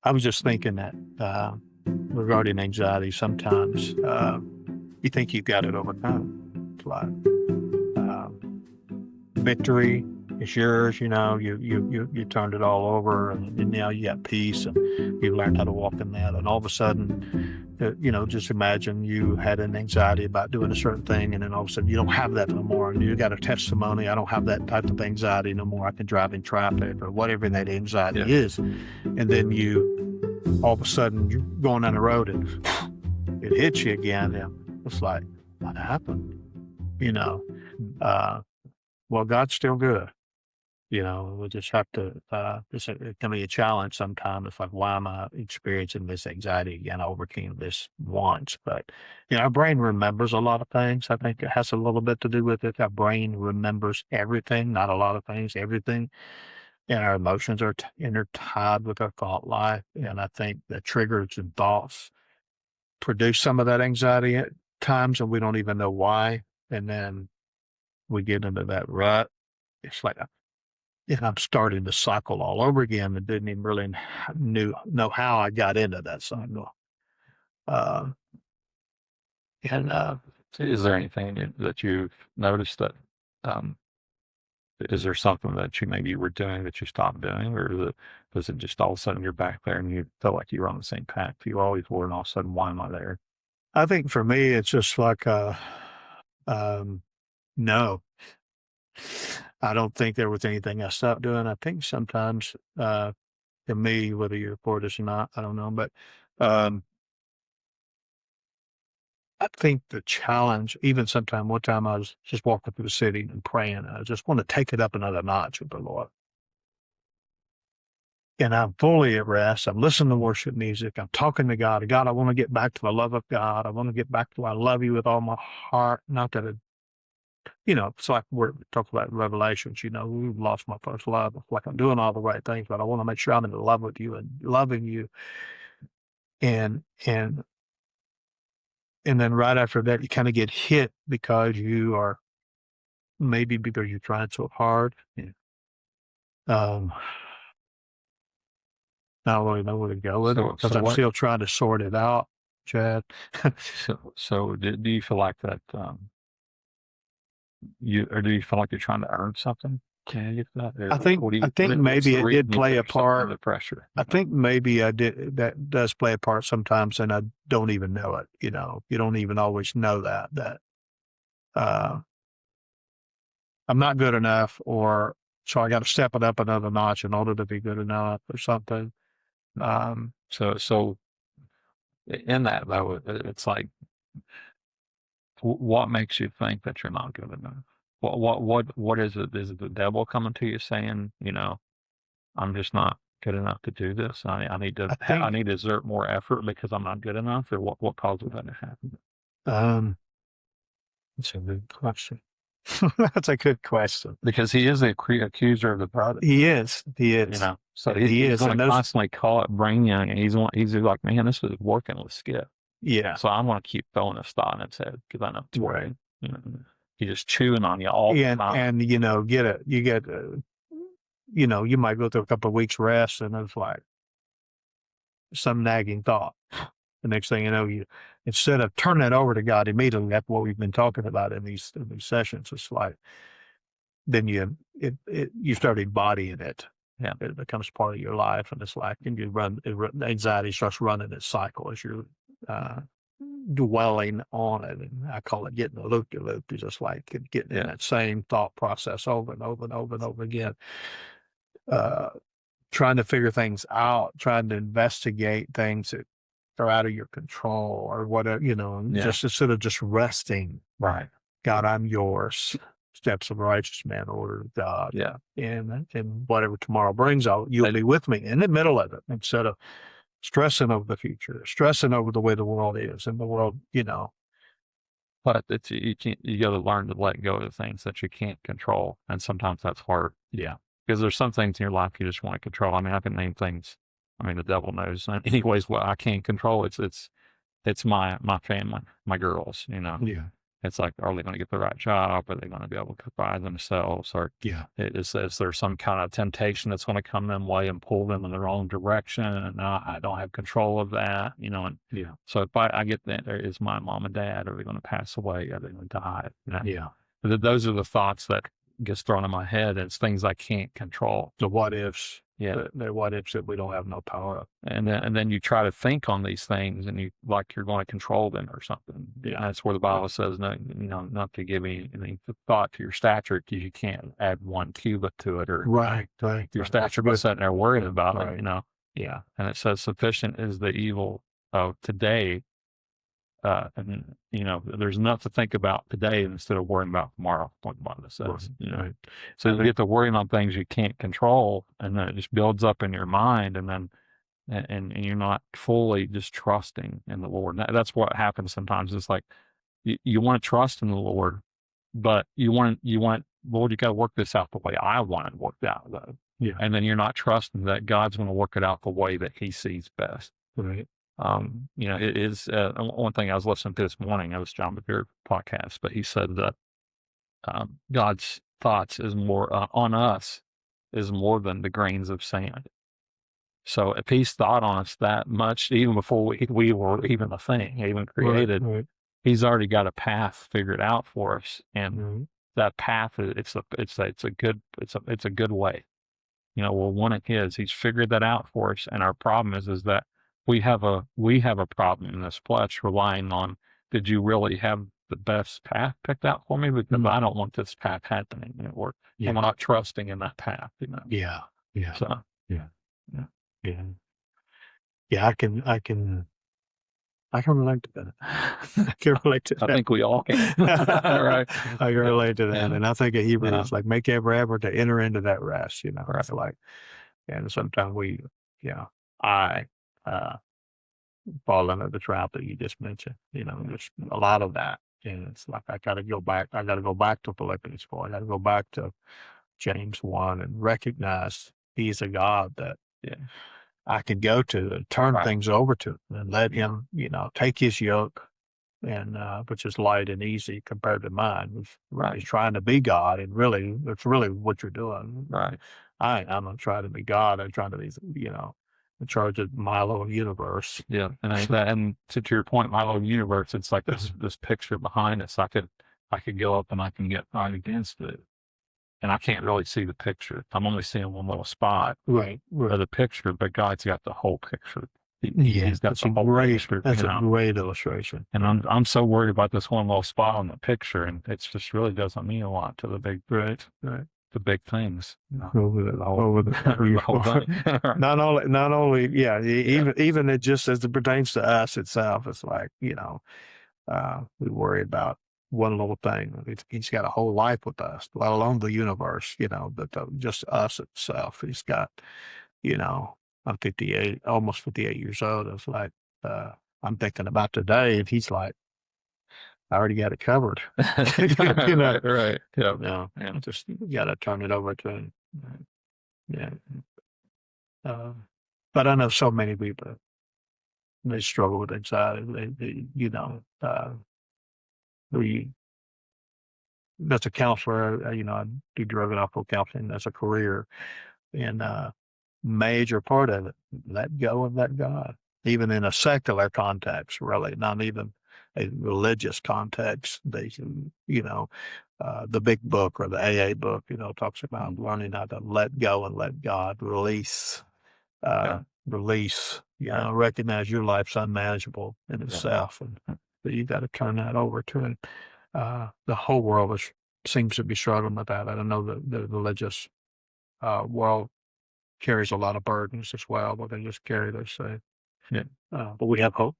I was just thinking that regarding anxiety, sometimes you think you've got it overcome. It's like victory is yours. You turned it all over, and now you got peace, and you learned how to walk in that. And all of a sudden, just imagine you had an anxiety about doing a certain thing, and then all of a sudden you don't have that no more, and you got a testimony. I don't have that type of anxiety no more. I can drive in traffic or whatever that anxiety is, and then all of a sudden you're going down the road and it hits you again, and it's like, what happened? You know, uh, well, God's still good. We just have to, it can be a challenge sometimes. It's like, why am I experiencing this anxiety again? I overcame this once, but, our brain remembers a lot of things. I think it has a little bit to do with it. Our brain remembers everything, not a lot of things, everything. And our emotions are intertied with our thought life. And I think the triggers and thoughts produce some of that anxiety at times, and we don't even know why. And then we get into that rut. It's like, and I'm starting the cycle all over again and didn't even really know how I got into that cycle. Uh, and Is there anything that you've noticed that, um, is there something that you maybe were doing that you stopped doing, or was it just all of a sudden you're back there and you felt like you were on the same path you always were, and all of a sudden, why am I there? I think for me, it's just like, no, I don't think there was anything I stopped doing. I think sometimes, to me, whether you report this or not, I don't know, but um, I think the challenge, even sometime one time I was just walking through the city and praying. I just want to take it up another notch with the Lord. And I'm fully at rest. I'm listening to worship music. I'm talking to God. God, I want to get back to the love of God. I want to get back to I love you with all my heart. Not that it's like we're talking about Revelations, we've lost my first love. It's like I'm doing all the right things, but I want to make sure I'm in love with you and loving you. And then right after that, you kind of get hit because you're trying so hard. Yeah. Um, I don't really know where to go with it So, because so I'm what? still trying to sort it out, Chad. Do you feel like that? Do you feel like you're trying to earn something? Can you get that? Or I think I think what's maybe the it did reason you play put a yourself under part. pressure? I think maybe I did that does play a part sometimes, and I don't even know it. You don't even always know that uh, I'm not good enough, or so I got to step it up another notch in order to be good enough, or something. Um, So in that though, it's like, what makes you think that you're not good enough? What is it? Is it the devil coming to you saying, I'm just not good enough to do this. I need I I think need to exert more effort because I'm not good enough, or what causes that to happen? um, that's a good question. That's a good question. Because he is the accuser of the brother, He is. He is. So He he's is. going And to those, constantly call it brain young, and he's like, man, this is working with Skip. yeah, So I'm going to keep throwing a thought in his head because I know it's right. working. He's just chewing on you all the time. And you might go through a couple of weeks rest, and it's like some nagging thought. The next thing you know, you instead of turning it over to God immediately, that's what we've been talking about in these sessions. It's like then you start embodying it. Yeah. It becomes part of your life, and it's like, and anxiety starts running its cycle as you're uh, dwelling on it. And I call it getting a loop de loop. It's just like getting in that same thought process over and over and over and over again. Uh, Trying to figure things out, trying to investigate things that are out of your control or whatever, just instead of just resting. Right. God, I'm yours. Steps of a righteous man order of God. Yeah. And whatever tomorrow brings, you'll be with me in the middle of it instead of stressing over the future, stressing over the way the world is and the world, But you got to learn to let go of the things that you can't control, and sometimes that's hard. Yeah. Because there's some things in your life you just want to control. I mean, I can name things. I mean, the devil knows. Anyways, what I can't control, it's my family, my girls. Yeah. It's like, are they going to get the right job? Are they going to be able to provide themselves? Or Yeah. is there some kind of temptation that's going to come them way and pull them in the wrong direction? And I don't have control of that, And Yeah. so if I get that, there is my mom and dad, are they going to pass away? Are they going to die? Yeah. Those are the thoughts that gets thrown in my head. It's things I can't control. The what ifs. Yeah. The what ifs that we don't have no power of. And then you try to think on these things and you like you're going to control them or something. Yeah. And that's where the Bible says, no, not to give any thought to your stature because you can't add one cubit to it or Right. your stature by sitting there worried about Right. it, Yeah. And it says sufficient is the evil of today. And there's enough to think about today instead of worrying about tomorrow, what the Bible says. Right. So you get to worrying on things you can't control, and then it just builds up in your mind, and then and you're not fully just trusting in the Lord. That's what happens sometimes. It's like you want to trust in the Lord, but you want Lord, you got to work this out the way I want it worked out, though. Yeah. And then you're not trusting that God's going to work it out the way that He sees best. Right. It is one thing I was listening to this morning. It was John Bevere podcast, but he said that God's thoughts is more on us is more than the grains of sand. So if He's thought on us that much, even before we were even a thing, even created, Right. He's already got a path figured out for us, and Right. that path it's a good way. We're one of His. He's figured that out for us, and our problem is that we have a problem in this flesh, relying on, did you really have the best path picked out for me? Because I don't want this path happening, or I'm not trusting in that path. Yeah. Yeah. So Yeah. Yeah. Yeah. Yeah. I can relate to that. I can relate to that. I think we all can. Right. I can relate to that. Yeah. And I think a Hebrew Yeah. is like, make every effort to enter into that rest, Right. It's like, and sometimes I fall into the trap that you just mentioned, there's a lot of that. And it's like, I got to go back to Philippians 4. I got to go back to James 1 and recognize He's a God that Yeah. I can go to and turn Right. things over to and let Him, take His yoke, and which is light and easy compared to mine. Right. He's trying to be God, and really, that's really what you're doing. Right. I'm not trying to be God. I'm trying to be, in charge of my little universe. Yeah. And to your point, my little universe, it's like this picture behind us. I could go up and I can get right against it, and I can't really see the picture. I'm only seeing one little spot Right. of the picture, but God's got the whole picture. He's got that's some a whole great. picture, That's a great illustration. And I'm so worried about this one little spot on the picture, and it just really doesn't mean a lot to the big Right. the big things. Over the The whole thing. not only, even it just as it pertains to us itself, it's like, we worry about one little thing. He's got a whole life with us, let alone the universe, but just us itself. He's got, I'm 58, almost 58 years old. It's like, I'm thinking about today, and he's like, I already got it covered. Right. Yeah. No, just got to turn it over to him. Yeah. But I know so many people, they struggle with anxiety. That's a counselor, I do drug and alcohol counseling. That's a career. And major part of it, let go of that God, even in a secular context, really, not even a religious context. They, the big book or the AA book, talks about learning how to let go and let God release, recognize your life's unmanageable in itself, and that you got to turn that over to Him. The whole world seems to be struggling with that. I don't know the religious world carries a lot of burdens as well, but they just carry their say. Yeah. But we have hope.